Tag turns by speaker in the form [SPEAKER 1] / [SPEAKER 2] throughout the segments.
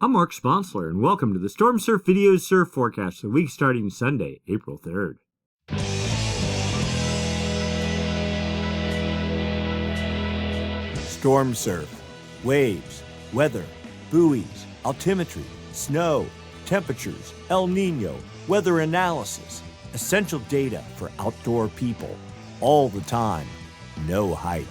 [SPEAKER 1] I'm Mark Sponsler, and welcome to the Stormsurf Video Surf Forecast, the week starting Sunday, April 3rd.
[SPEAKER 2] Stormsurf, waves, weather, buoys, altimetry, snow, temperatures, El Nino, weather analysis, essential data for outdoor people, all the time, no hype.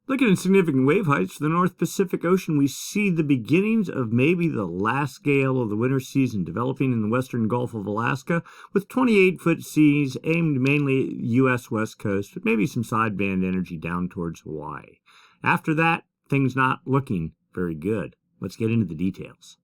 [SPEAKER 1] Looking at significant wave heights for the North Pacific Ocean, we see the beginnings of maybe the last gale of the winter season developing in the western Gulf of Alaska with 28-foot seas aimed mainly at U.S. West Coast, with maybe some sideband energy down towards Hawaii. After that, things not looking very good. Let's get into the details.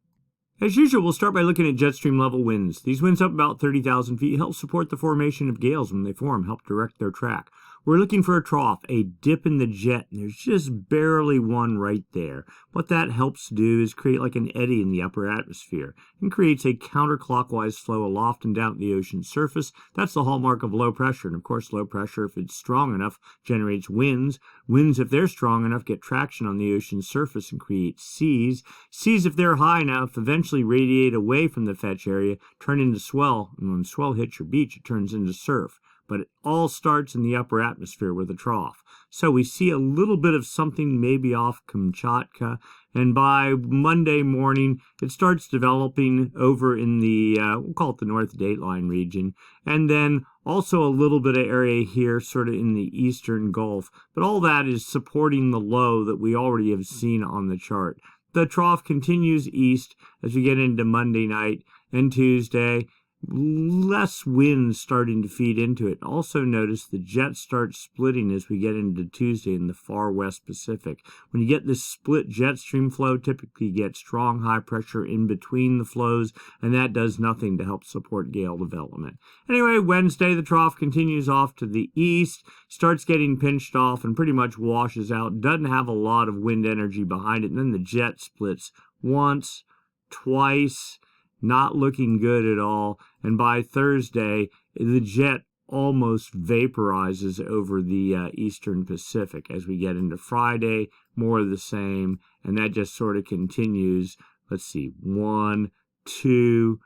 [SPEAKER 1] As usual, we'll start by looking at jet stream level winds. These winds up about 30,000 feet help support the formation of gales when they form, help direct their track. We're looking for a trough, a dip in the jet, and there's just barely one right there. What that helps do is create like an eddy in the upper atmosphere and creates a counterclockwise flow aloft and down the ocean's surface. That's the hallmark of low pressure, and of course low pressure, if it's strong enough, generates winds. Winds, if they're strong enough, get traction on the ocean's surface and create seas. Seas, if they're high enough, eventually radiate away from the fetch area, turn into swell, and when swell hits your beach, it turns into surf. But it all starts in the upper atmosphere with a trough. So we see a little bit of something maybe off Kamchatka, and by Monday morning, it starts developing over in the, we'll call it the North Dateline region, and then also a little bit of area here sort of in the eastern Gulf. But all that is supporting the low that we already have seen on the chart. The trough continues east as we get into Monday night and Tuesday. Less wind starting to feed into it. Also notice the jet starts splitting as we get into Tuesday in the far west Pacific. When you get this split jet stream flow, typically you get strong high pressure in between the flows, and that does nothing to help support gale development. Anyway, Wednesday the trough continues off to the east, starts getting pinched off and pretty much washes out. Doesn't have a lot of wind energy behind it, and then the jet splits once, twice, not looking good at all, and by Thursday, the jet almost vaporizes over the eastern Pacific. As we get into Friday, more of the same, and that just sort of continues. Let's see, 1, 2,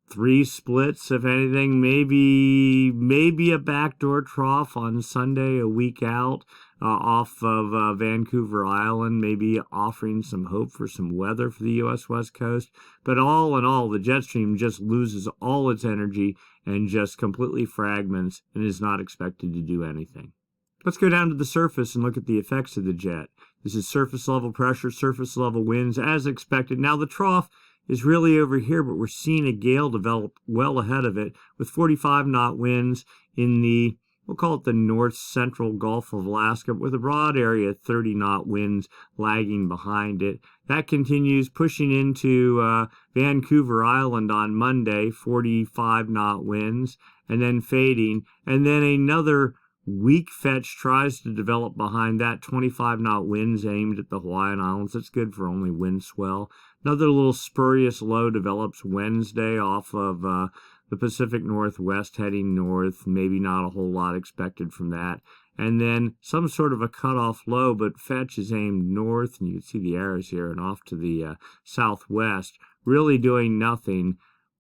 [SPEAKER 1] 3 splits, if anything, maybe a backdoor trough on Sunday, a week out, off of Vancouver Island, maybe offering some hope for some weather for the U.S. West Coast. But all in all, the jet stream just loses all its energy and just completely fragments and is not expected to do anything. Let's go down to the surface and look at the effects of the jet. This is surface level pressure, surface level winds, as expected. Now the trough is really over here, but we're seeing a gale develop well ahead of it with 45-knot winds in the, we'll call it the north-central Gulf of Alaska, with a broad area 30-knot winds lagging behind it. That continues pushing into Vancouver Island on Monday, 45-knot winds, and then fading. And then another weak fetch tries to develop behind that, 25-knot winds aimed at the Hawaiian Islands. That's good for only Windswell. Another little spurious low develops Wednesday off of the Pacific Northwest heading north. Maybe not a whole lot expected from that. And then some sort of a cutoff low, but fetch is aimed north, and you can see the arrows here, and off to the southwest, really doing nothing.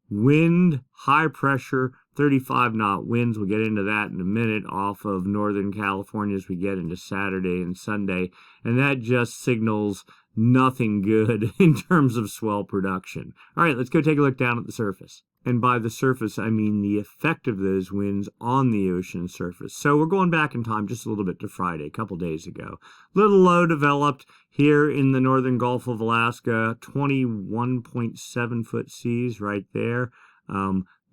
[SPEAKER 1] Wind, high pressure, 35-knot winds. We'll get into that in a minute off of Northern California as we get into Saturday and Sunday. And that just signals nothing good in terms of swell production. All right, let's go take a look down at the surface. And by the surface, I mean the effect of those winds on the ocean surface. So we're going back in time just a little bit to Friday, a couple days ago. Little low developed here in the northern Gulf of Alaska, 21.7-foot seas right there.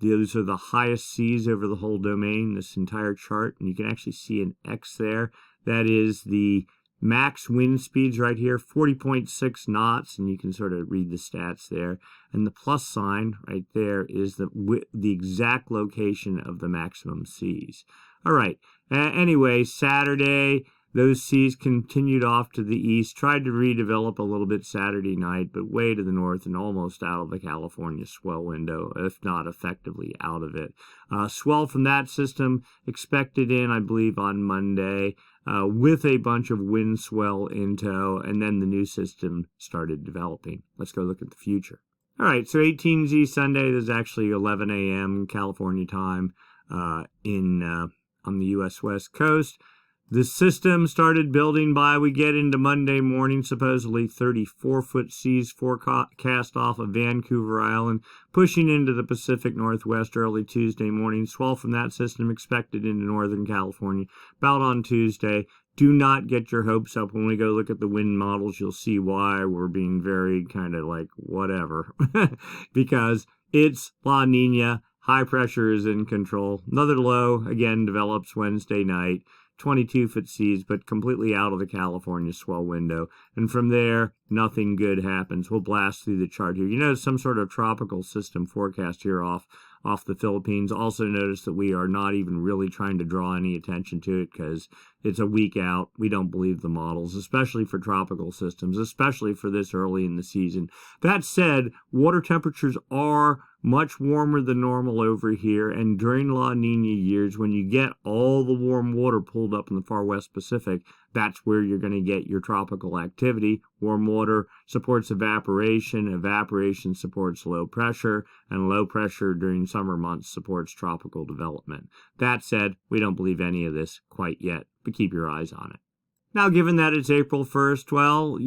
[SPEAKER 1] Those are the highest seas over the whole domain, this entire chart. And you can actually see an X there. That is the max wind speeds right here, 40.6 knots, and you can sort of read the stats there. And the plus sign right there is the exact location of the maximum seas. All right, anyway, Saturday, those seas continued off to the east, tried to redevelop a little bit Saturday night, but way to the north and almost out of the California swell window, if not effectively out of it. Swell from that system expected in, I believe, on Monday. with a bunch of Windswell in tow, and then the new system started developing. Let's go look at the future. All right, so 18Z Sunday, there's actually 11 a.m. California time on the U.S. West Coast. The system started building by, we get into Monday morning, supposedly 34-foot seas forecast off of Vancouver Island, pushing into the Pacific Northwest early Tuesday morning. Swell from that system expected into Northern California about on Tuesday. Do not get your hopes up. When we go look at the wind models, you'll see why we're being very kind of like whatever. Because it's La Nina, high pressure is in control. Another low, again, develops Wednesday night. 22-foot seas, but completely out of the California swell window. And from there, nothing good happens. We'll blast through the chart here. You notice some sort of tropical system forecast here off the Philippines. Also notice that we are not even really trying to draw any attention to it because it's a week out. We don't believe the models, especially for tropical systems, especially for this early in the season. That said, water temperatures are much warmer than normal over here, and during La Nina years, when you get all the warm water pulled up in the far west Pacific, that's where you're going to get your tropical activity. Warm water supports evaporation, evaporation supports low pressure, and low pressure during summer months supports tropical development. That said, we don't believe any of this quite yet, but keep your eyes on it. Now, given that it's April 1st, well,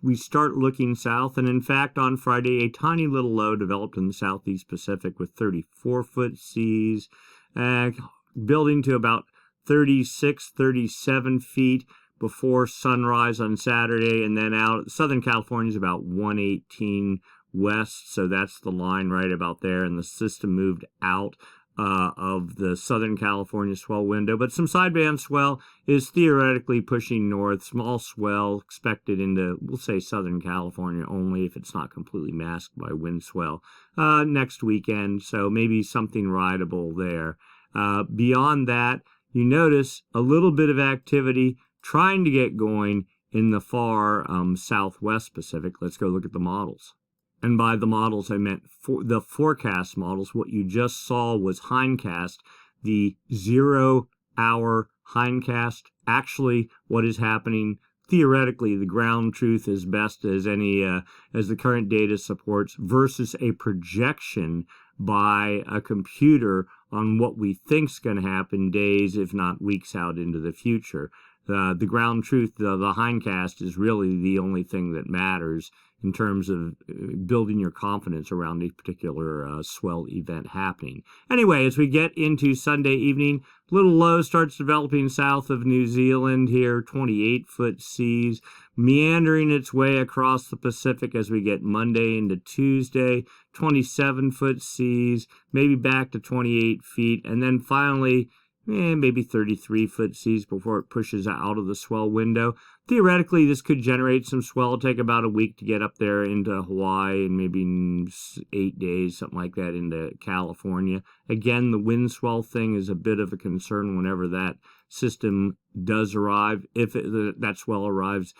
[SPEAKER 1] we start looking south, and in fact, on Friday, a tiny little low developed in the southeast Pacific with 34-foot seas, building to about 36, 37 feet before sunrise on Saturday, and then out. Southern California is about 118 west, so that's the line right about there, and the system moved out of the Southern California swell window, but some sideband swell is theoretically pushing north. Small swell expected into, we'll say, Southern California only if it's not completely masked by wind swell next weekend, so maybe something rideable there. Beyond that, you notice a little bit of activity trying to get going in the far southwest Pacific. Let's go look at the models. And by the models, I meant the forecast models. What you just saw was hindcast, the 0-hour hindcast. Actually, what is happening, theoretically, the ground truth is best as the current data supports, versus a projection by a computer on what we think is going to happen days, if not weeks out into the future. The ground truth, the hindcast, is really the only thing that matters in terms of building your confidence around a particular swell event happening. Anyway, as we get into Sunday evening, little low starts developing south of New Zealand here, 28-foot seas, meandering its way across the Pacific as we get Monday into Tuesday, 27-foot seas, maybe back to 28 feet, and then finally maybe 33-foot seas before it pushes out of the swell window. Theoretically, this could generate some swell. It'll take about a week to get up there into Hawaii and maybe 8 days, something like that, into California. Again, the wind swell thing is a bit of a concern whenever that system does arrive, if that swell arrives,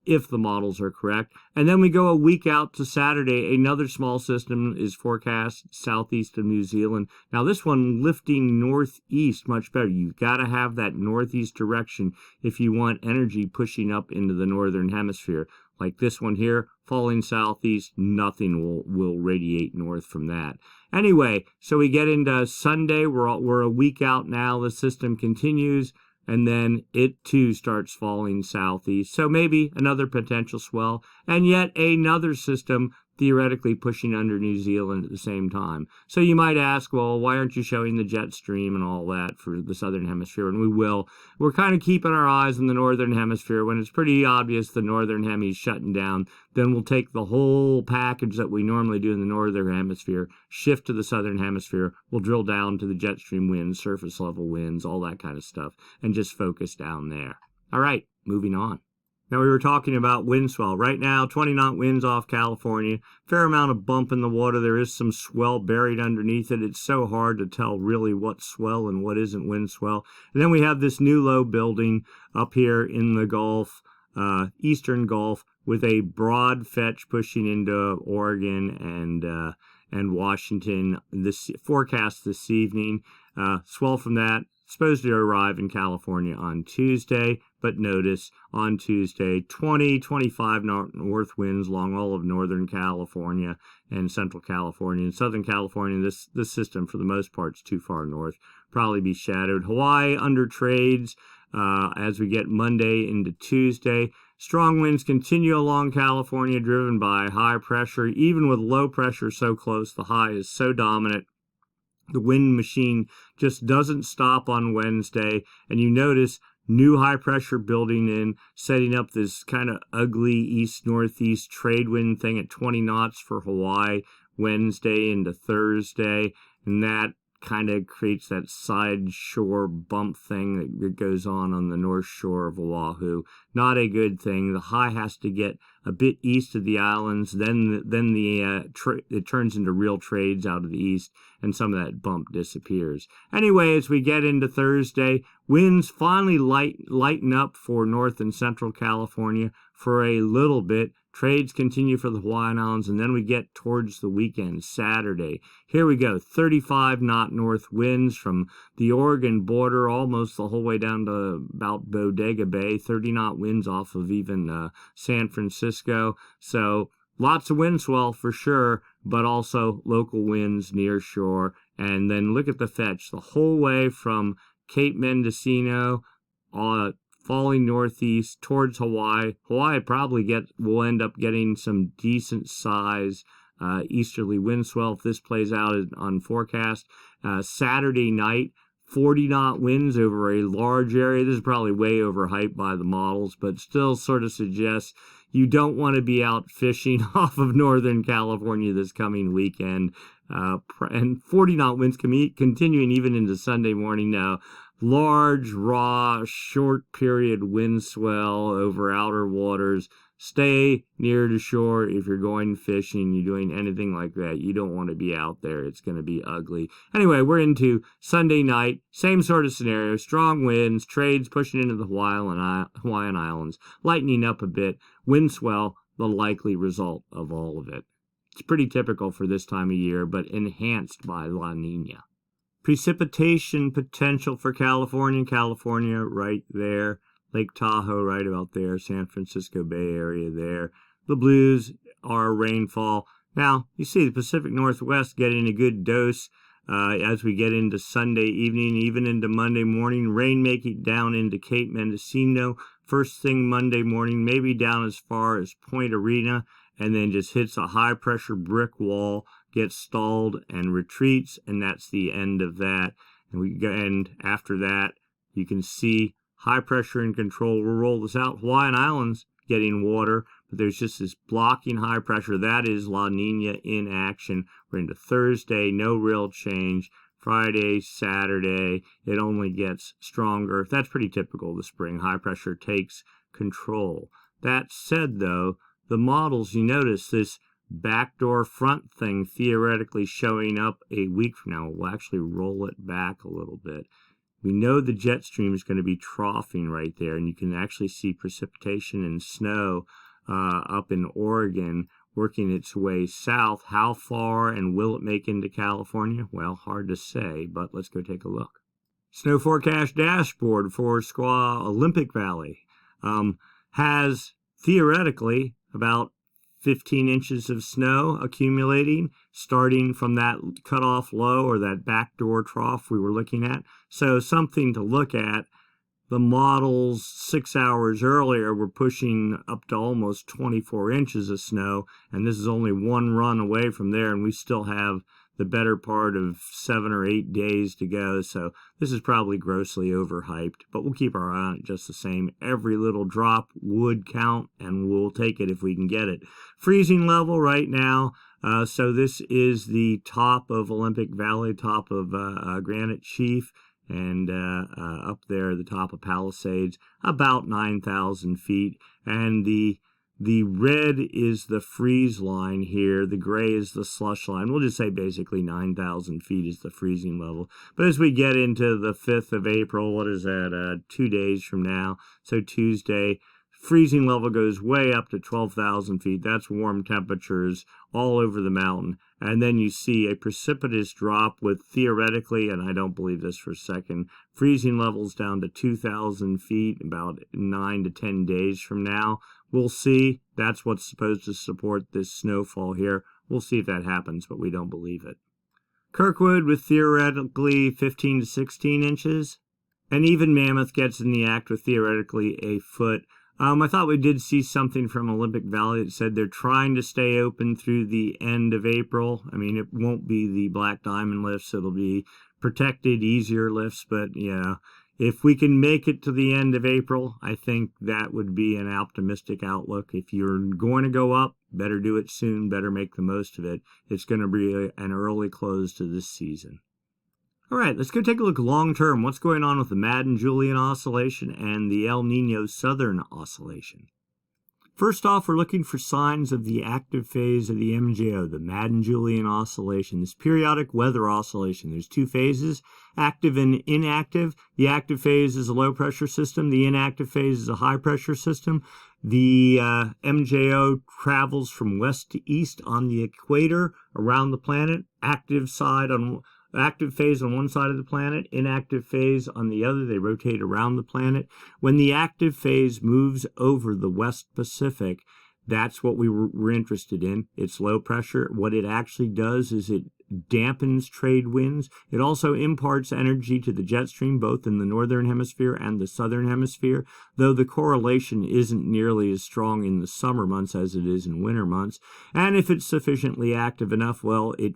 [SPEAKER 1] if the models are correct. And then we go a week out to Saturday. Another small system is forecast southeast of New Zealand. Now, this one lifting northeast much better. You've got to have that northeast direction if you want energy pushing up into the northern hemisphere. Like this one here, falling southeast, nothing will radiate north from that. Anyway, so we get into Sunday. We're a week out now. The system continues, and then it too starts falling southeast. So maybe another potential swell, and yet another system theoretically pushing under New Zealand at the same time. So you might ask, well, why aren't you showing the jet stream and all that for the southern hemisphere? And we will. We're kind of keeping our eyes on the northern hemisphere. When it's pretty obvious the northern hemi is shutting down, then we'll take the whole package that we normally do in the northern hemisphere, shift to the southern hemisphere. We'll drill down to the jet stream winds, surface level winds, all that kind of stuff, and just focus down there. All right, moving on. Now, we were talking about wind swell. Right now, 20-knot winds off California. Fair amount of bump in the water. There is some swell buried underneath it. It's so hard to tell really what's swell and what isn't wind swell. And then we have this new low building up here in the Gulf, Eastern Gulf, with a broad fetch pushing into Oregon and Washington. This forecast this evening, swell from that supposed to arrive in California on Tuesday, but notice on Tuesday, 20-25 north winds along all of Northern California and Central California. In Southern California, this system, for the most part, is too far north. Probably be shadowed. Hawaii under trades as we get Monday into Tuesday. Strong winds continue along California, driven by high pressure. Even with low pressure so close, the high is so dominant. The wind machine just doesn't stop on Wednesday, and you notice new high pressure building in, setting up this kind of ugly east-northeast trade wind thing at 20 knots for Hawaii Wednesday into Thursday, and that kind of creates that side shore bump thing that goes on the north shore of Oahu. Not a good thing. The high has to get a bit east of the islands, then it turns into real trades out of the east, and some of that bump disappears. Anyway, as we get into Thursday, winds finally lighten up for North and Central California for a little bit. Trades continue for the Hawaiian Islands, and then we get towards the weekend, Saturday. Here we go, 35-knot north winds from the Oregon border almost the whole way down to about Bodega Bay, 30-knot winds off of even San Francisco. So lots of wind swell for sure, but also local winds near shore. And then look at the fetch, the whole way from Cape Mendocino, falling northeast towards Hawaii. Hawaii probably will end up getting some decent size easterly wind swell if this plays out on forecast. Saturday night, 40-knot winds over a large area. This is probably way overhyped by the models, but still sort of suggests you don't want to be out fishing off of Northern California this coming weekend. And 40-knot winds continuing even into Sunday morning now. Large, raw, short period wind swell over outer waters. Stay near the shore if you're going fishing, you're doing anything like that. You don't want to be out there. It's going to be ugly. Anyway, we're into Sunday night. Same sort of scenario. Strong winds, trades pushing into the Hawaiian Islands, lightening up a bit. Wind swell, the likely result of all of it. It's pretty typical for this time of year, but enhanced by La Nina. Precipitation potential for California right there. Lake Tahoe right about there. San Francisco Bay Area there. The blues are rainfall. Now, you see the Pacific Northwest getting a good dose as we get into Sunday evening, even into Monday morning. Rain making down into Cape Mendocino. First thing Monday morning, maybe down as far as Point Arena, and then just hits a high-pressure brick wall, gets stalled and retreats, and that's the end of that. And after that, you can see high pressure and control. We'll roll this out. Hawaiian Islands getting water, but there's just this blocking high pressure. That is La Nina in action. We're into Thursday, no real change. Friday, Saturday, it only gets stronger. That's pretty typical of the spring. High pressure takes control. That said, though, the models, you notice this backdoor front thing theoretically showing up a week from now. We'll actually roll it back a little bit. We know the jet stream is going to be troughing right there, and you can actually see precipitation and snow up in Oregon working its way south. How far, and will it make into California? Well, hard to say, but let's go take a look. Snow forecast dashboard for Squaw Olympic Valley has theoretically about 15 inches of snow accumulating, starting from that cutoff low or that backdoor trough we were looking at. So something to look at. The models 6 hours earlier were pushing up to almost 24 inches of snow, and this is only one run away from there, and we still have the better part of 7 or 8 days to go. So this is probably grossly overhyped, but we'll keep our eye on it just the same. Every little drop would count, and we'll take it if we can get it. Freezing level right now. So this is the top of Olympic Valley, top of Granite Chief, and up there the top of Palisades, about 9,000 feet. And the red is the freeze line here. The gray is the slush line. We'll just say basically 9,000 feet is the freezing level. But as we get into the 5th of April, what is that, 2 days from now, so Tuesday, freezing level goes way up to 12,000 feet. That's warm temperatures all over the mountain. And then you see a precipitous drop with theoretically, and I don't believe this for a second, freezing levels down to 2,000 feet about 9 to 10 days from now. We'll see. That's what's supposed to support this snowfall here. We'll see if that happens, but we don't believe it. Kirkwood with theoretically 15 to 16 inches. And even Mammoth gets in the act with theoretically a foot. I thought we did see something from Olympic Valley that said they're trying to stay open through the end of April. I mean, it won't be the Black Diamond lifts. It'll be protected, easier lifts. But, yeah, if we can make it to the end of April, I think that would be an optimistic outlook. If you're going to go up, better do it soon. Better make the most of it. It's going to be an early close to this season. All right, let's go take a look long-term. What's going on with the Madden Juliain Oscillation and the El Nino Southern Oscillation? First off, we're looking for signs of the active phase of the MJO, the Madden Juliain Oscillation, this periodic weather oscillation. There's two phases, active and inactive. The active phase is a low-pressure system. The inactive phase is a high-pressure system. The MJO travels from west to east on the equator around the planet. Active phase on one side of the planet, inactive phase on the other. They rotate around the planet. When the active phase moves over the West Pacific, that's what we're interested in. It's low pressure. What it actually does is it dampens trade winds. It also imparts energy to the jet stream, both in the northern hemisphere and the southern hemisphere, though the correlation isn't nearly as strong in the summer months as it is in winter months. And if it's sufficiently active enough, well, it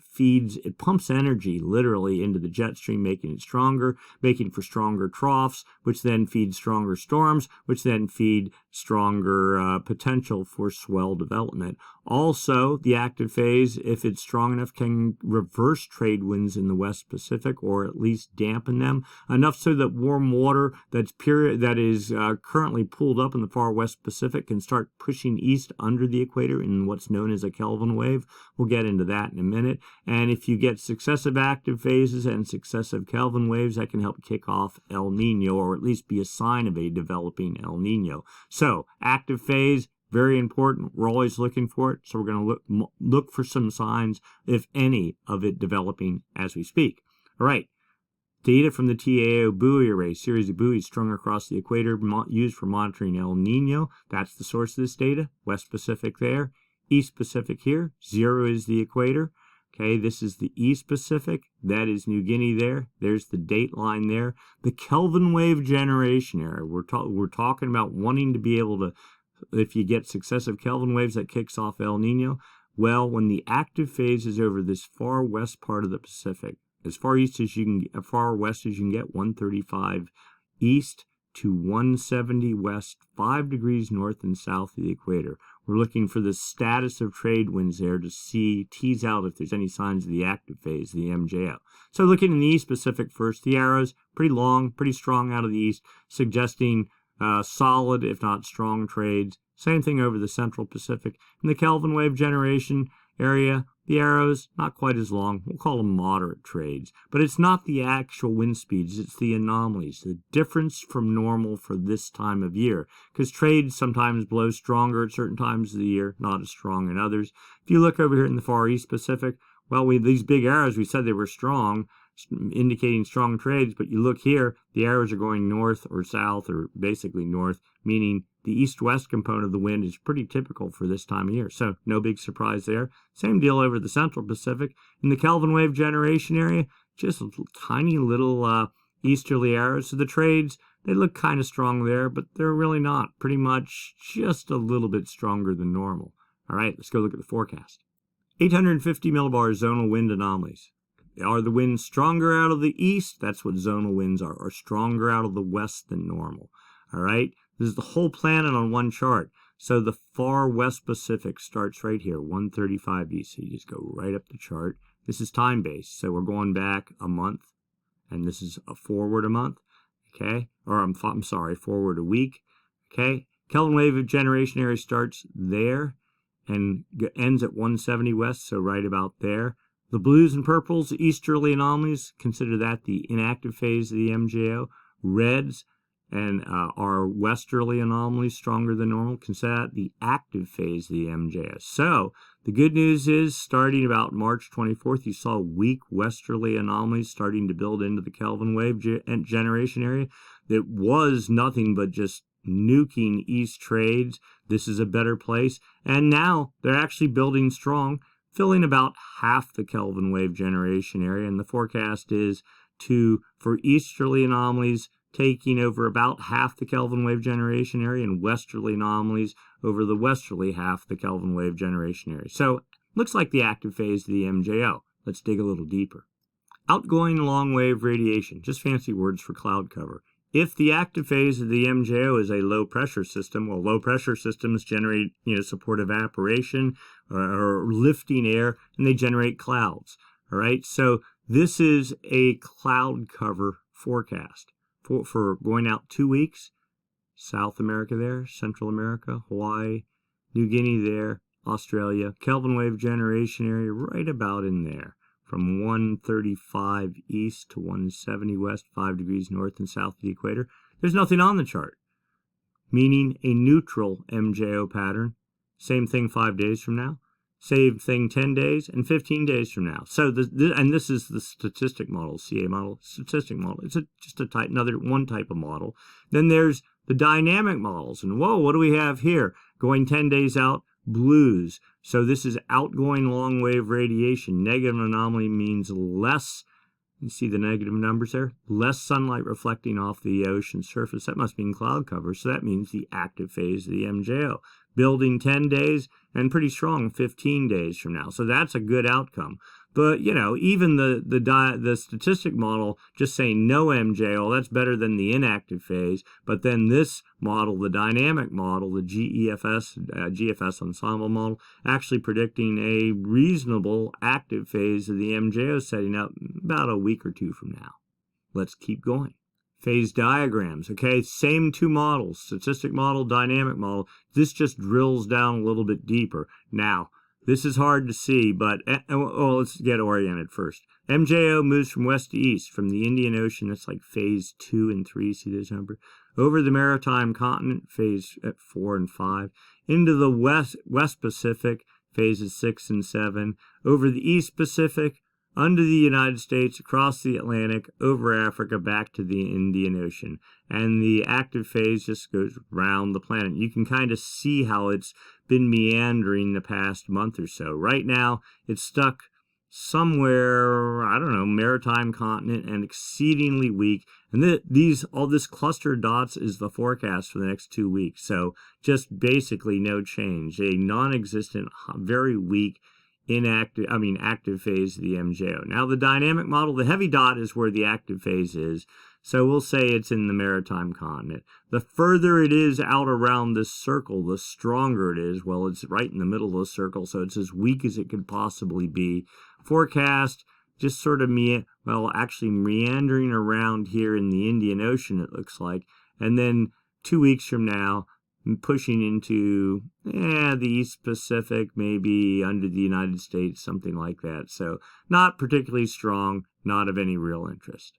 [SPEAKER 1] pumps energy literally into the jet stream, making it stronger, making for stronger troughs, which then feed stronger storms, which then feed stronger potential for swell development. Also, the active phase, if it's strong enough, can reverse trade winds in the West Pacific, or at least dampen them enough so that warm water that is currently pulled up in the far West Pacific can start pushing east under the equator in what's known as a Kelvin wave. We'll get into that in a minute. And if you get successive active phases and successive Kelvin waves, that can help kick off El Nino, or at least be a sign of a developing El Nino. So, active phase, very important. We're always looking for it, so we're going to look for some signs, if any, of it developing as we speak. All right. Data from the TAO buoy array, series of buoys strung across the equator used for monitoring El Nino. That's the source of this data. West Pacific there, East Pacific here. 0 is the equator. Okay, this is the East Pacific. That is New Guinea there. There's the date line there. The Kelvin wave generation area. We're talking about wanting to be able to, if you get successive Kelvin waves, that kicks off El Nino. Well, when the active phase is over this far west part of the Pacific, as far east as you can, far west as you can get, 135 east to 170 west, 5 degrees north and south of the equator. We're looking for the status of trade winds there to tease out if there's any signs of the active phase, the MJO. So looking in the East Pacific first, the arrows pretty long, pretty strong out of the east, suggesting solid, if not strong trades. Same thing over the Central Pacific. In the Kelvin wave generation area, the arrows, not quite as long. We'll call them moderate trades. But it's not the actual wind speeds, it's the anomalies, the difference from normal for this time of year. Because trades sometimes blow stronger at certain times of the year, not as strong in others. If you look over here in the far East Pacific, well, these big arrows, we said they were strong, indicating strong trades, but you look here, the arrows are going north or south, or basically north, meaning the east-west component of the wind is pretty typical for this time of year. So no big surprise there. Same deal over the Central Pacific. In the Kelvin wave generation area, just tiny little easterly arrows. So the trades, they look kind of strong there, but they're really not. Pretty much just a little bit stronger than normal. All right, let's go look at the forecast. 850 millibars zonal wind anomalies. Are the winds stronger out of the east? That's what zonal winds are stronger out of the west than normal. All right, this is the whole planet on one chart. So the far West Pacific starts right here, 135 east. So you just go right up the chart. This is time-based, so we're going back a month, and this is a forward a month, okay? Or I'm sorry, forward a week, okay? Kelvin wave generation area starts there and ends at 170 west, so right about there. The blues and purples, easterly anomalies, consider that the inactive phase of the MJO. Reds, And are westerly anomalies stronger than normal? Consider that the active phase of the MJO. So the good news is, starting about March 24th, you saw weak westerly anomalies starting to build into the Kelvin wave generation area. That was nothing but just nuking east trades. This is a better place. And now they're actually building strong, filling about half the Kelvin wave generation area. And the forecast is for easterly anomalies taking over about half the Kelvin wave generation area, and westerly anomalies over the westerly half the Kelvin wave generation area. So looks like the active phase of the MJO. Let's dig a little deeper. Outgoing long wave radiation, just fancy words for cloud cover. If the active phase of the MJO is a low pressure system, well, low pressure systems generate, support evaporation or lifting air, and they generate clouds. All right, so this is a cloud cover forecast for going out 2 weeks. South America there, Central America, Hawaii, New Guinea there, Australia, Kelvin wave generation area right about in there, from 135 east to 170 west, 5 degrees north and south of the equator. There's nothing on the chart, meaning a neutral MJO pattern. Same thing 5 days from now. Same thing 10 days and 15 days from now. So this is the statistic model, CA model, statistic model. It's just another one type of model. Then there's the dynamic models. And whoa, what do we have here? Going 10 days out, blues. So this is outgoing long wave radiation. Negative anomaly means less. You see the negative numbers there? Less sunlight reflecting off the ocean surface. That must mean cloud cover. So that means the active phase of the MJO. Building 10 days and pretty strong 15 days from now. So that's a good outcome. But, even the statistic model just saying no MJO, that's better than the inactive phase. But then this model, the dynamic model, the GFS ensemble model, actually predicting a reasonable active phase of the MJO setting up about a week or two from now. Let's keep going. Phase diagrams, okay, same two models, statistic model, dynamic model. This just drills down a little bit deeper. Now, this is hard to see, but let's get oriented first. MJO moves from west to east, from the Indian Ocean, that's like phase 2 and 3, see this number? Over the maritime continent, phase 4 and 5, into the West Pacific, phases 6 and 7, over the East Pacific, under the United States, across the Atlantic, over Africa, back to the Indian Ocean. And the active phase just goes around the planet. You can kind of see how it's been meandering the past month or so. Right now, it's stuck somewhere, maritime continent, and exceedingly weak. And all this cluster of dots is the forecast for the next 2 weeks. So just basically no change. A non-existent, very weak, active phase of the MJO. Now the dynamic model, the heavy dot is where the active phase is. So we'll say it's in the maritime continent. The further it is out around this circle, the stronger it is. Well, it's right in the middle of the circle, so it's as weak as it could possibly be. Forecast just sort of meandering around here in the Indian Ocean, it looks like. And then 2 weeks from now, pushing into the East Pacific, maybe under the United States, something like that. So not particularly strong, not of any real interest.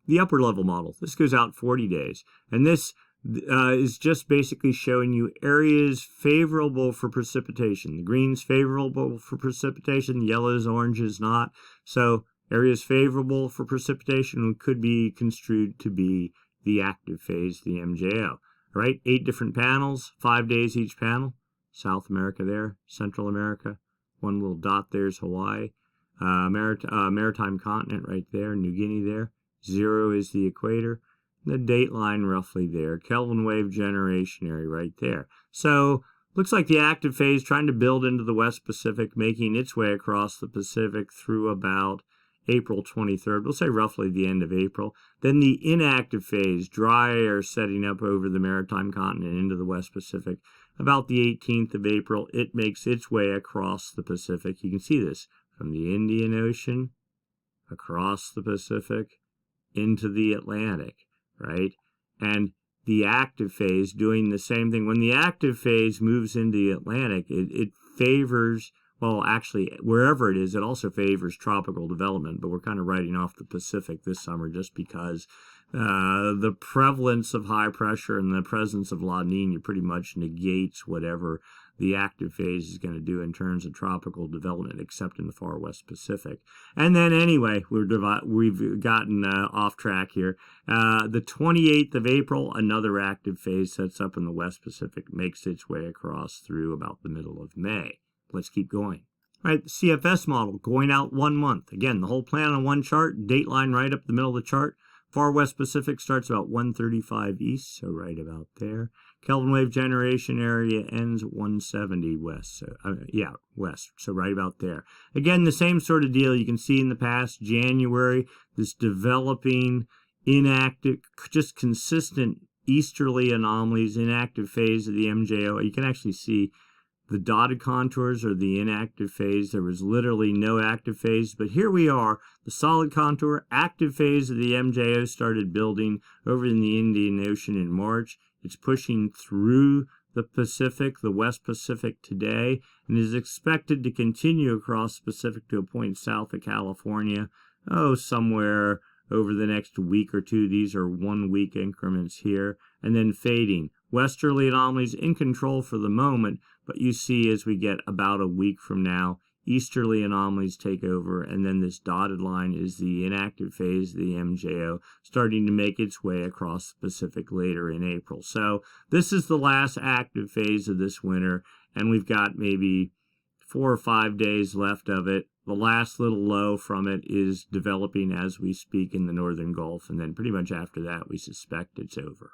[SPEAKER 1] The upper level model, this goes out 40 days. And this is just basically showing you areas favorable for precipitation. The green's favorable for precipitation, the yellows, oranges not. So areas favorable for precipitation could be construed to be the active phase, the MJO. Right, 8 different panels, 5 days each panel. South America there, Central America. One little dot there is Hawaii. Maritime continent right there, New Guinea there. 0 is the equator. The date line roughly there. Kelvin wave generation area right there. So looks like the active phase trying to build into the West Pacific, making its way across the Pacific through about April 23rd, we'll say roughly the end of April. Then the inactive phase, dry air setting up over the maritime continent into the West Pacific. About the 18th of April, it makes its way across the Pacific. You can see this from the Indian Ocean, across the Pacific, into the Atlantic, right? And the active phase doing the same thing. When the active phase moves into the Atlantic, it favors... Well, actually, wherever it is, it also favors tropical development, but we're kind of writing off the Pacific this summer just because The prevalence of high pressure and the presence of La Nina pretty much negates whatever the active phase is going to do in terms of tropical development, except in the far west Pacific. And then anyway, we've gotten off track here. The 28th of April, another active phase sets up in the west Pacific, makes its way across through about the middle of May. Let's keep going. All right, the CFS model going out 1 month. Again, the whole plan on one chart, date line right up the middle of the chart. Far West Pacific starts about 135 east, so right about there. Kelvin wave generation area ends 170 west, so west, so right about there. Again, the same sort of deal you can see in the past. January, this developing inactive, just consistent easterly anomalies, inactive phase of the MJO. You can actually see the dotted contours are the inactive phase. There was literally no active phase, but here we are. The solid contour, active phase of the MJO started building over in the Indian Ocean in March. It's pushing through the Pacific, the West Pacific today, and is expected to continue across the Pacific to a point south of California, somewhere over the next week or two. These are 1 week increments here, and then fading. Westerly anomalies in control for the moment, but you see as we get about a week from now, easterly anomalies take over, and then this dotted line is the inactive phase of the MJO starting to make its way across the Pacific later in April. So this is the last active phase of this winter, and we've got maybe 4 or 5 days left of it. The last little low from it is developing as we speak in the Northern Gulf, and then pretty much after that we suspect it's over.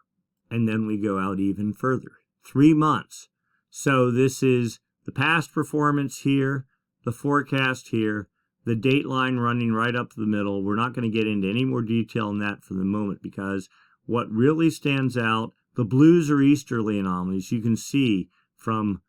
[SPEAKER 1] And then we go out even further, 3 months. So this is the past performance here, the forecast here, the date line running right up the middle. We're not going to get into any more detail on that for the moment because what really stands out, the blues are easterly anomalies. You can see from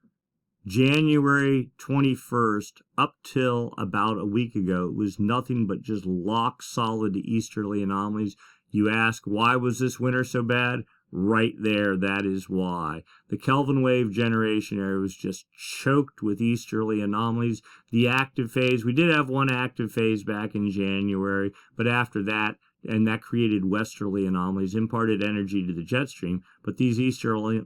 [SPEAKER 1] January 21st up till about a week ago, it was nothing but just lock solid easterly anomalies. You ask, why was this winter so bad? Right there, that is why. The Kelvin wave generation area was just choked with easterly anomalies. The active phase, we did have one active phase back in January, but after that, and that created westerly anomalies, imparted energy to the jet stream, but these easterly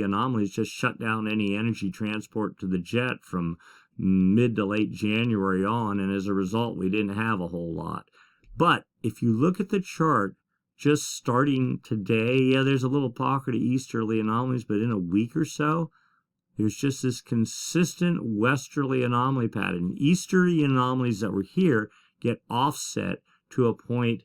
[SPEAKER 1] anomalies just shut down any energy transport to the jet from mid to late January on, and as a result, we didn't have a whole lot. But if you look at the chart, just starting today, there's a little pocket of easterly anomalies, but in a week or so, there's just this consistent westerly anomaly pattern. Easterly anomalies that were here get offset to a point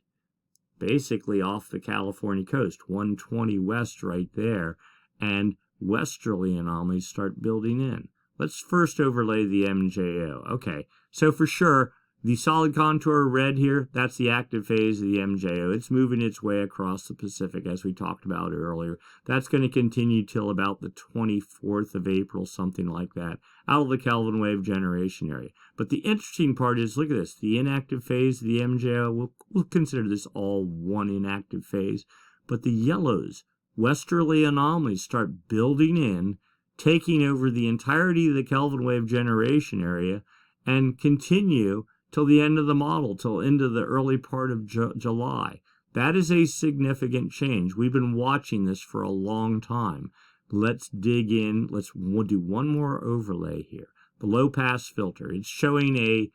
[SPEAKER 1] basically off the California coast, 120 west right there, and westerly anomalies start building in. Let's first overlay the MJO. Okay, so for sure, the solid contour red here, that's the active phase of the MJO. It's moving its way across the Pacific as we talked about earlier. That's going to continue till about the 24th of April, something like that, out of the Kelvin wave generation area. But the interesting part is, look at this, the inactive phase of the MJO, we'll consider this all one inactive phase, but the yellows, westerly anomalies start building in, taking over the entirety of the Kelvin wave generation area, and continue till the end of the model, till into the early part of July. That is a significant change. We've been watching this for a long time. Let's dig in. We'll do one more overlay here. The low pass filter. It's showing a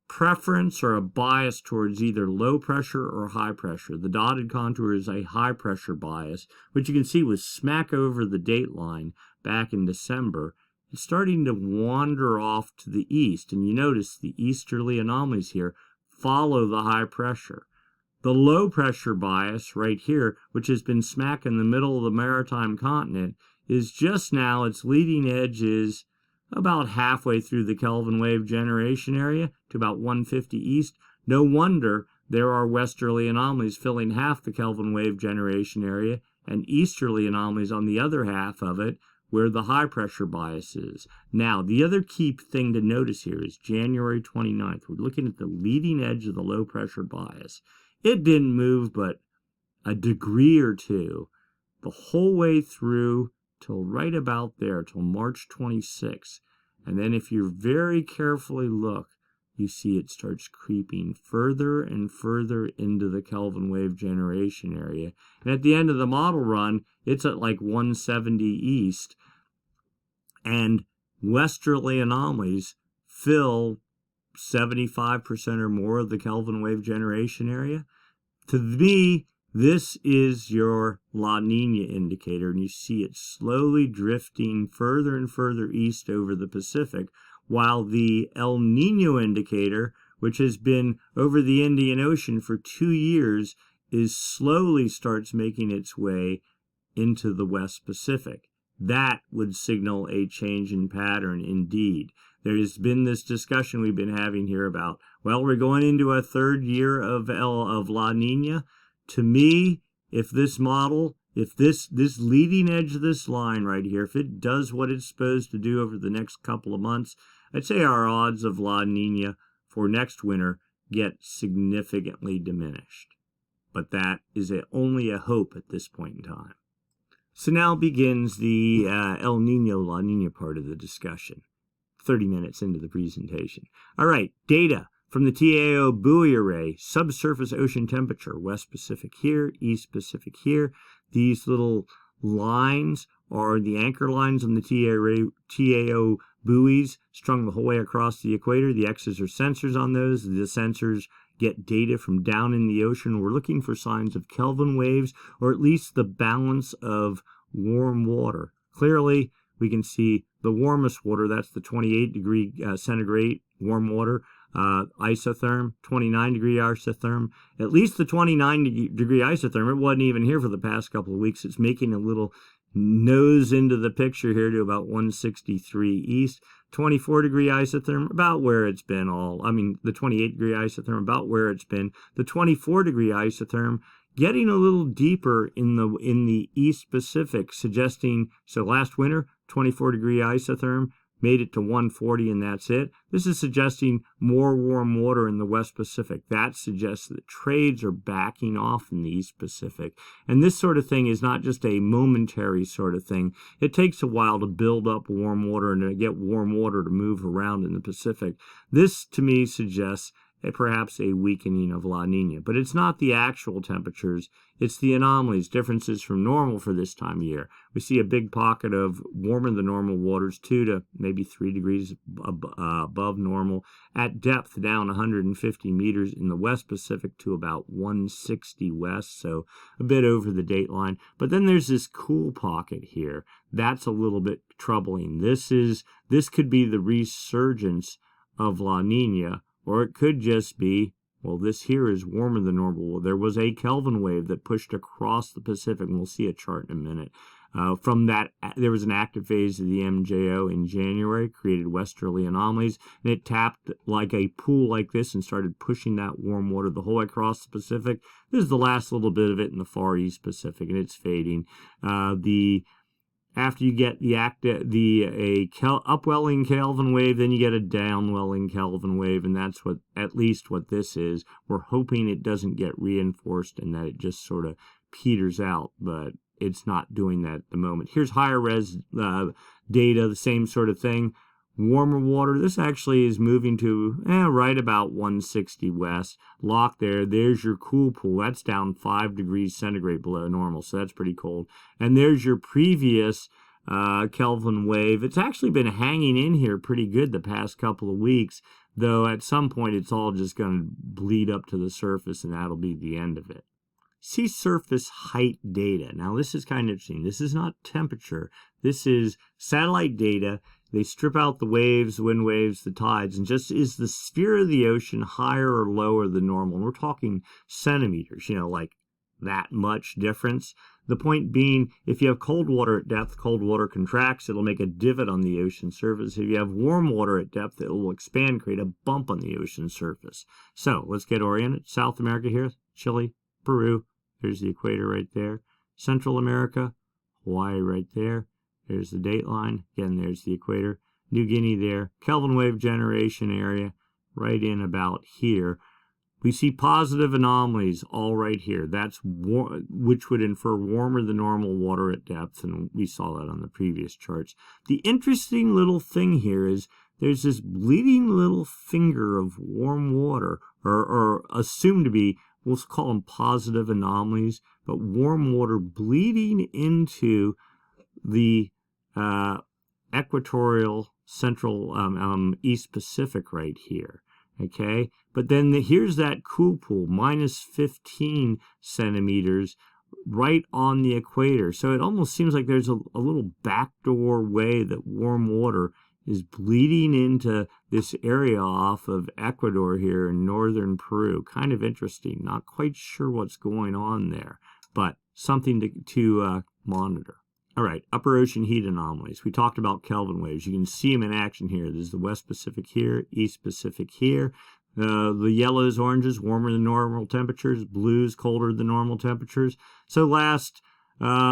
[SPEAKER 1] preference or a bias towards either low pressure or high pressure. The dotted contour is a high pressure bias, which you can see was smack over the date line back in December. It's starting to wander off to the east, and you notice the easterly anomalies here follow the high pressure. The low pressure bias right here, which has been smack in the middle of the maritime continent, is just now, its leading edge is about halfway through the Kelvin wave generation area to about 150 east. No wonder there are westerly anomalies filling half the Kelvin wave generation area and easterly anomalies on the other half of it, where the high pressure bias is. Now, the other key thing to notice here is January 29th. We're looking at the leading edge of the low pressure bias. It didn't move but a degree or two the whole way through till right about there, till March 26th. And then if you very carefully look, you see it starts creeping further and further into the Kelvin wave generation area. And at the end of the model run, it's at like 170 east, and westerly anomalies fill 75% or more of the Kelvin wave generation area. To me, this is your La Nina indicator, and you see it slowly drifting further and further east over the Pacific, while the El Nino indicator, which has been over the Indian Ocean for 2 years, is slowly starts making its way into the West Pacific. That would signal a change in pattern indeed. There has been this discussion we've been having here about, well, we're going into a third year of La Nina. To me, if this model, if this leading edge of this line right here, if it does what it's supposed to do over the next couple of months, I'd say our odds of La Nina for next winter get significantly diminished. But that is only a hope at this point in time. So now begins the El Nino, La Nina part of the discussion, 30 minutes into the presentation. All right, data from the TAO buoy array, subsurface ocean temperature, West Pacific here, East Pacific here. These little lines are the anchor lines on the TAO buoys strung the whole way across the equator. The X's are sensors on those. The sensors get data from down in the ocean. We're looking for signs of Kelvin waves, or at least the balance of warm water. Clearly, we can see the warmest water, that's the 28 degree centigrade warm water, isotherm, 29 degree isotherm. At least the 29 degree isotherm, it wasn't even here for the past couple of weeks. It's making a little nose into the picture here to about 163 east. 24 degree isotherm, about where it's been the 28 degree isotherm, about where it's been. The 24 degree isotherm getting a little deeper in the East Pacific, suggesting, so last winter, 24 degree isotherm, made it to 140 and that's it. This is suggesting more warm water in the West Pacific. That suggests that trades are backing off in the East Pacific. And this sort of thing is not just a momentary sort of thing. It takes a while to build up warm water and to get warm water to move around in the Pacific. This, to me, suggests perhaps a weakening of La Nina. But it's not the actual temperatures, it's the anomalies, differences from normal for this time of year. We see a big pocket of warmer than normal waters, 2 to maybe 3 degrees above normal, at depth down 150 meters in the West Pacific to about 160 west, so a bit over the date line. But then there's this cool pocket here. That's a little bit troubling. This could be the resurgence of La Nina, or it could just be, well, this here is warmer than normal. There was a Kelvin wave that pushed across the Pacific, and we'll see a chart in a minute. From that, there was an active phase of the MJO in January, created westerly anomalies, and it tapped like a pool like this and started pushing that warm water the whole way across the Pacific. This is the last little bit of it in the far East Pacific, and it's fading. After you get upwelling Kelvin wave, then you get a downwelling Kelvin wave, and that's at least what this is. We're hoping it doesn't get reinforced and that it just sort of peters out, but it's not doing that at the moment. Here's higher res data, the same sort of thing. Warmer water, this actually is moving to right about 160 west. Lock there. There's your cool pool. That's down 5 degrees centigrade below normal, so that's pretty cold. And there's your previous Kelvin wave. It's actually been hanging in here pretty good the past couple of weeks, though at some point it's all just going to bleed up to the surface, and that'll be the end of it. Sea surface height data. Now, this is kind of interesting. This is not temperature. This is satellite data. They strip out the waves, the wind waves, the tides, and just is the sphere of the ocean higher or lower than normal? And we're talking centimeters, like that much difference. The point being, if you have cold water at depth, cold water contracts, it'll make a divot on the ocean surface. If you have warm water at depth, it will expand, create a bump on the ocean surface. So let's get oriented. South America here, Chile, Peru. There's the equator right there. Central America, Hawaii right there. There's the date line. Again, there's the equator. New Guinea there. Kelvin wave generation area right in about here. We see positive anomalies all right here. That's which would infer warmer than normal water at depth, and we saw that on the previous charts. The interesting little thing here is there's this bleeding little finger of warm water, or assumed to be, we'll call them positive anomalies, but warm water bleeding into the equatorial central East Pacific right here. Okay, but then here's that cool pool, minus 15 centimeters right on the equator. So it almost seems like there's a little backdoor way that warm water is bleeding into this area off of Ecuador here in northern Peru. Kind of interesting. Not quite sure what's going on there, but something to monitor. All right, upper ocean heat anomalies. We talked about Kelvin waves. You can see them in action here. There's the West Pacific here, East Pacific here. The yellows, oranges, warmer than normal temperatures. Blues, colder than normal temperatures. So last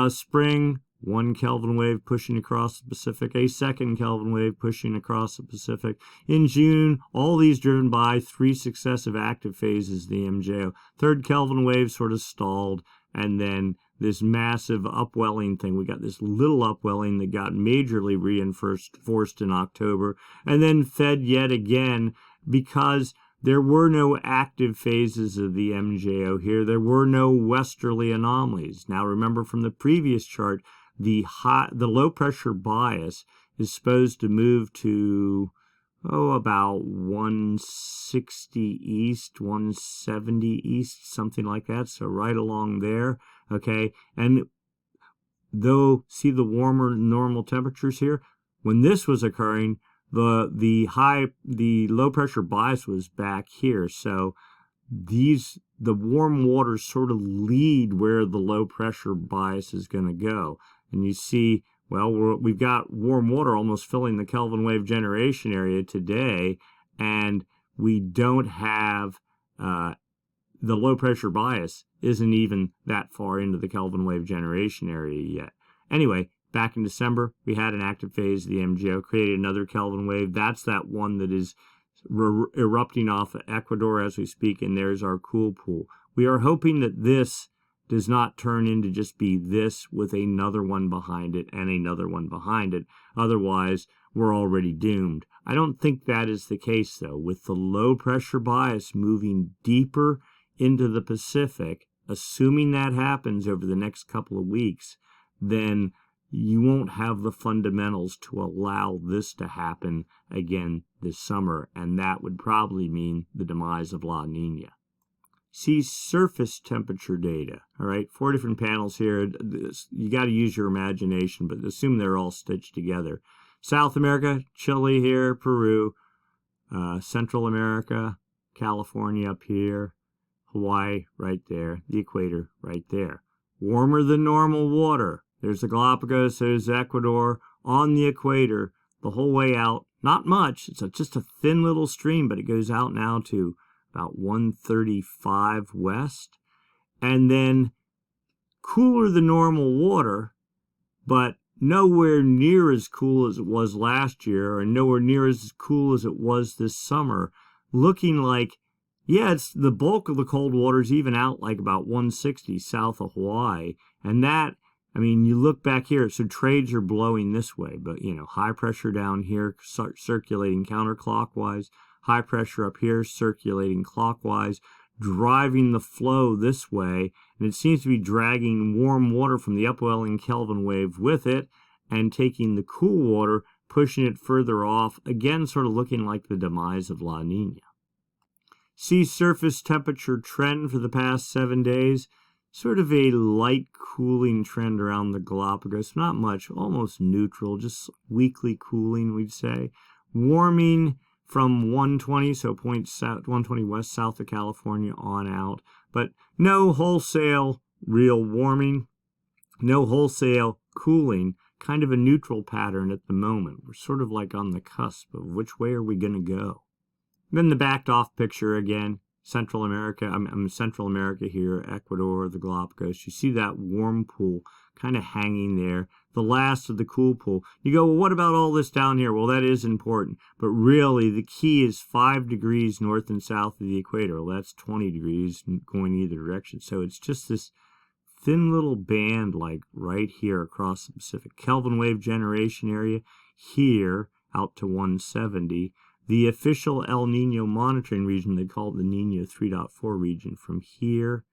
[SPEAKER 1] spring, one Kelvin wave pushing across the Pacific, a second Kelvin wave pushing across the Pacific. In June, all these driven by 3 successive active phases of the MJO. Third Kelvin wave sort of stalled, and then this massive upwelling thing. We got this little upwelling that got majorly reinforced in October, and then fed yet again because there were no active phases of the MJO here. There were no westerly anomalies. Now remember from the previous chart, the low pressure bias is supposed to move to about 160 east, 170 east, something like that. So right along there, okay? And though, see the warmer normal temperatures here? When this was occurring, the low pressure bias was back here. So the warm waters sort of lead where the low pressure bias is going to go. And you see, well, we've got warm water almost filling the Kelvin wave generation area today, and we don't have the low pressure bias isn't even that far into the Kelvin wave generation area yet. Anyway, back in December, we had an active phase of the MJO, created another Kelvin wave. That's that one that is erupting off of Ecuador as we speak, and there's our cool pool. We are hoping that this does not turn into just be this with another one behind it and another one behind it. Otherwise, we're already doomed. I don't think that is the case, though. With the low pressure bias moving deeper into the Pacific, assuming that happens over the next couple of weeks, then you won't have the fundamentals to allow this to happen again this summer, and that would probably mean the demise of La Nina. See surface temperature data. All right, 4 different panels here. You got to use your imagination, but assume they're all stitched together. South America, Chile here, Peru. Central America, California up here. Hawaii right there. The equator right there. Warmer than normal water. There's the Galapagos, there's Ecuador on the equator the whole way out. Not much. It's just a thin little stream, but it goes out now to about 135 west. And then cooler than normal water, but nowhere near as cool as it was last year, or nowhere near as cool as it was this summer. Looking like, yeah, it's the bulk of the cold water's even out like about 160 south of Hawaii. And that, I mean, you look back here, so trades are blowing this way, but, you know, high pressure down here circulating counterclockwise, high pressure up here circulating clockwise, driving the flow this way, and it seems to be dragging warm water from the upwelling Kelvin wave with it and taking the cool water, pushing it further off, again sort of looking like the demise of La Nina. Sea surface temperature trend for the past 7 days. Sort of a light cooling trend around the Galapagos. Not much, almost neutral, just weekly cooling, we'd say. Warming from 120, so point south, 120 west, south of California on out. But no wholesale real warming, no wholesale cooling, kind of a neutral pattern at the moment. We're sort of like on the cusp of which way are we going to go. Then the backed off picture again. Central America, I'm Central America here, Ecuador, the Galapagos. You see that warm pool kind of hanging there, the last of the cool pool. You go, well, what about all this down here? Well, that is important, but really the key is 5 degrees north and south of the equator. Well, that's 20 degrees going either direction. So it's just this thin little band like right here across the Pacific. Kelvin wave generation area here out to 170. The official El Nino monitoring region, they call it the Nino 3.4 region, from here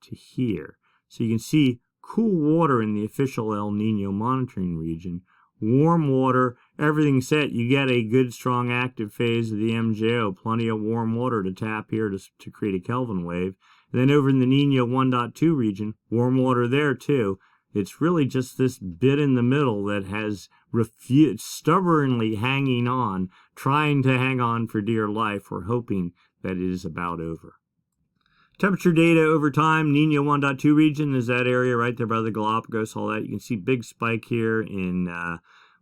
[SPEAKER 1] to here. So you can see cool water in the official El Nino monitoring region, warm water, everything set. You get a good, strong, active phase of the MJO, plenty of warm water to tap here to create a Kelvin wave. And then over in the Nino 1.2 region, warm water there too. It's really just this bit in the middle that has stubbornly hanging on, trying to hang on for dear life. We're hoping that it is about over. Temperature data over time, Nino 1.2 region is that area right there by the Galapagos, all that. You can see big spike here in,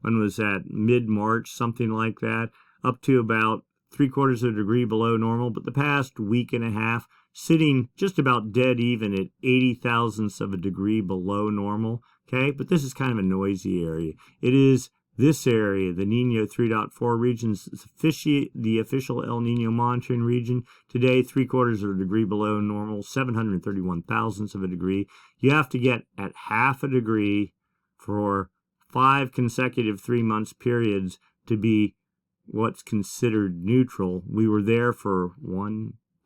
[SPEAKER 1] when was that, mid-March, something like that, up to about 3/4 of a degree below normal. But the past week and a half, sitting just about dead even at 80 thousandths of a degree below normal, okay? But this is kind of a noisy area. It is this area, the Nino 3.4 region, the official El Nino monitoring region. Today, 3/4 of a degree below normal, 731 thousandths of a degree. You have to get at half a degree for 5 consecutive 3 months periods to be what's considered neutral. We were there for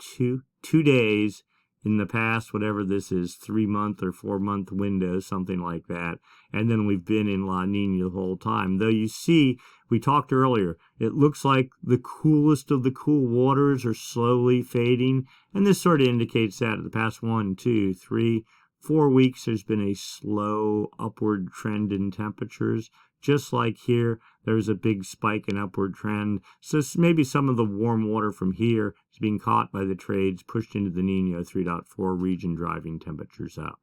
[SPEAKER 1] 2 days in the past, whatever this is, 3-month or 4-month window, something like that. And then we've been in La Nina the whole time. Though you see, we talked earlier, it looks like the coolest of the cool waters are slowly fading. And this sort of indicates that the past 1, 2, 3, 4 weeks, there's been a slow upward trend in temperatures. Just like here, there's a big spike and upward trend. So maybe some of the warm water from here is being caught by the trades, pushed into the Nino 3.4 region, driving temperatures up.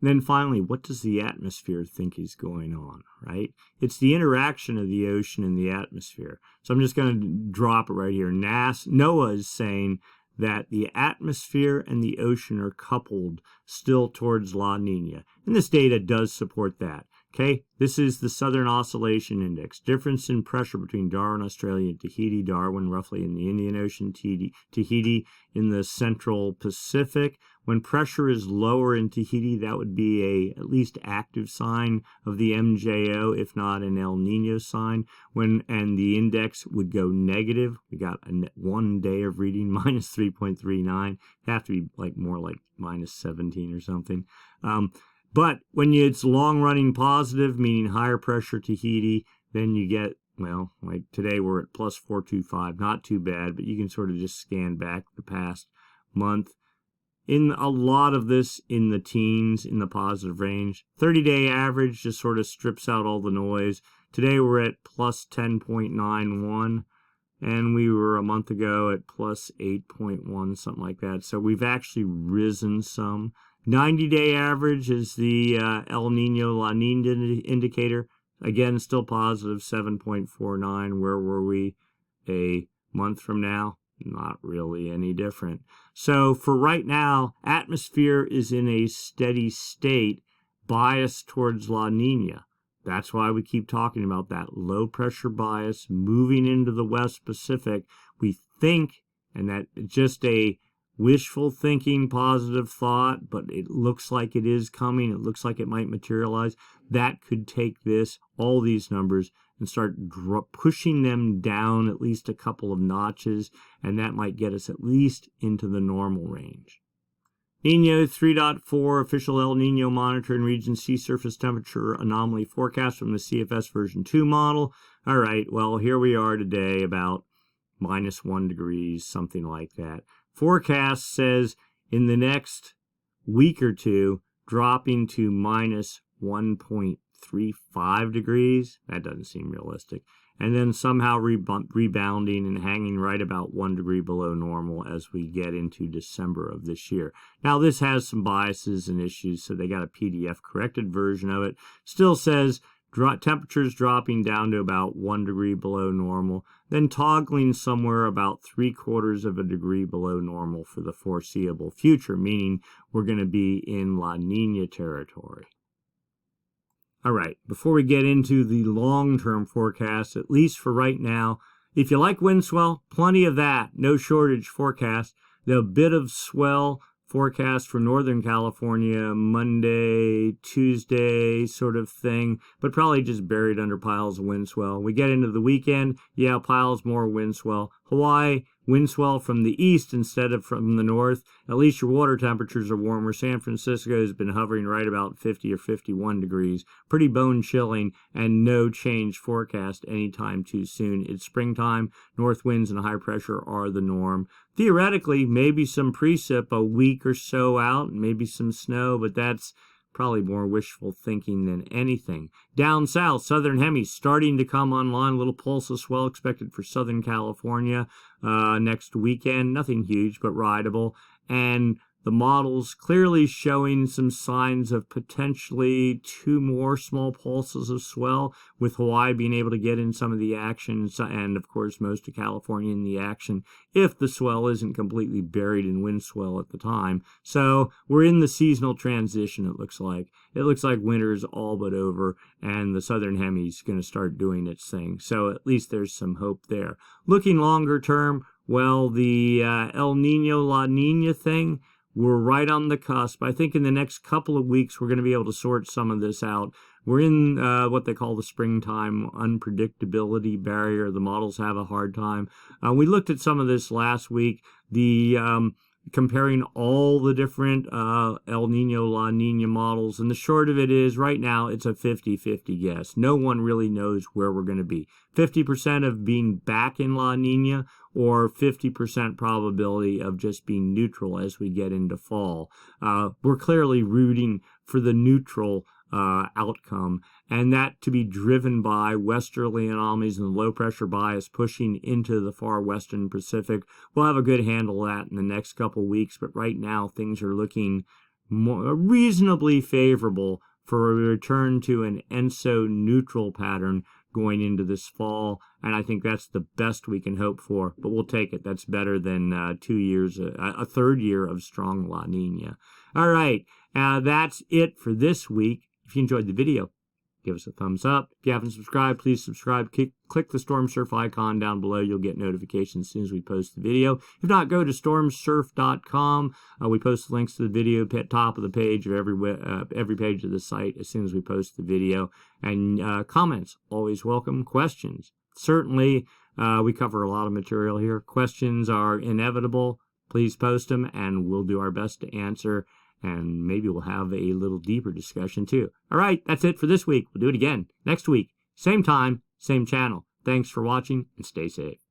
[SPEAKER 1] And then finally, what does the atmosphere think is going on, right? It's the interaction of the ocean and the atmosphere. So I'm just going to drop it right here. NOAA is saying that the atmosphere and the ocean are coupled still towards La Nina. And this data does support that. Okay, this is the Southern Oscillation Index. Difference in pressure between Darwin, Australia, and Tahiti. Darwin roughly in the Indian Ocean, Tahiti in the Central Pacific. When pressure is lower in Tahiti, that would be at least active sign of the MJO, if not an El Nino sign. And the index would go negative. We got 1 day of reading, minus 3.39. It'd have to be more like minus 17 or something. But when it's long-running positive, meaning higher pressure Tahiti, then you get, well, like today we're at plus 425. Not too bad, but you can sort of just scan back the past month. In a lot of this in the teens, in the positive range. 30-day average just sort of strips out all the noise. Today we're at plus 10.91, and we were a month ago at plus 8.1, something like that. So we've actually risen some. 90-day average is the El Nino La Nina indicator. Again, still positive, 7.49. Where were we a month from now? Not really any different. So for right now, atmosphere is in a steady state, biased towards La Nina. That's why we keep talking about that low pressure bias moving into the West Pacific. We think, and that just a wishful thinking, positive thought, but it looks like it is coming. It looks like it might materialize. That could take all these numbers, and start pushing them down at least a couple of notches, and that might get us at least into the normal range. Nino 3.4 official El Nino monitoring region sea surface temperature anomaly forecast from the CFS version 2 model. All right, well, here we are today, about minus 1 degrees, something like that. Forecast says in the next week or two, dropping to minus 1.35 degrees. That doesn't seem realistic. And then somehow rebounding and hanging right about 1 degree below normal as we get into December of this year. Now, this has some biases and issues, so they got a PDF corrected version of it. Still says temperatures dropping down to about 1 degree below normal, then toggling somewhere about 3/4 of a degree below normal for the foreseeable future, meaning we're going to be in La Nina territory. All right, before we get into the long-term forecast, at least for right now, if you like Windswell, plenty of that, no shortage forecast. The bit of swell forecast for Northern California Monday, Tuesday sort of thing, but probably just buried under piles of wind swell. We get into the weekend, yeah, piles more wind swell. Hawaii, wind swell from the east instead of from the north. At least your water temperatures are warmer. San Francisco has been hovering right about 50 or 51 degrees. Pretty bone chilling, and no change forecast anytime too soon. It's springtime. North winds and high pressure are the norm. Theoretically, maybe some precip a week or so out, maybe some snow, but that's probably more wishful thinking than anything. Down south, southern Hemi starting to come online. A little pulse of swell expected for Southern California next weekend. Nothing huge, but rideable. And the models clearly showing some signs of potentially 2 more small pulses of swell, with Hawaii being able to get in some of the action, and of course most of California in the action, if the swell isn't completely buried in wind swell at the time. So we're in the seasonal transition, it looks like. It looks like winter is all but over, and the southern Hemi is going to start doing its thing. So at least there's some hope there. Looking longer term, well, the El Nino, La Nina thing, we're right on the cusp. I think in the next couple of weeks, we're going to be able to sort some of this out. We're in what they call the springtime unpredictability barrier. The models have a hard time. We looked at some of this last week. Comparing all the different El Nino, La Nina models. And the short of it is, right now, it's a 50-50 guess. No one really knows where we're going to be. 50% of being back in La Nina, or 50% probability of just being neutral as we get into fall. We're clearly rooting for the neutral outcome, and that to be driven by westerly anomalies and the low pressure bias pushing into the far western Pacific. We'll have a good handle of that in the next couple weeks, but right now things are looking reasonably favorable for a return to an ENSO neutral pattern going into this fall, and I think that's the best we can hope for, but we'll take it. That's better than 2 years, a third year of strong La Nina. All right, that's it for this week. If you enjoyed the video, give us a thumbs up. If you haven't subscribed, please subscribe. Click the Stormsurf icon down below. You'll get notifications as soon as we post the video. If not, go to stormsurf.com. We post links to the video at top of the page of every page of the site as soon as we post the video. And comments, always welcome. Questions, certainly. We cover a lot of material here. Questions are inevitable. Please post them, and we'll do our best to answer. And maybe we'll have a little deeper discussion too. All right, that's it for this week. We'll do it again next week. Same time, same channel. Thanks for watching, and stay safe.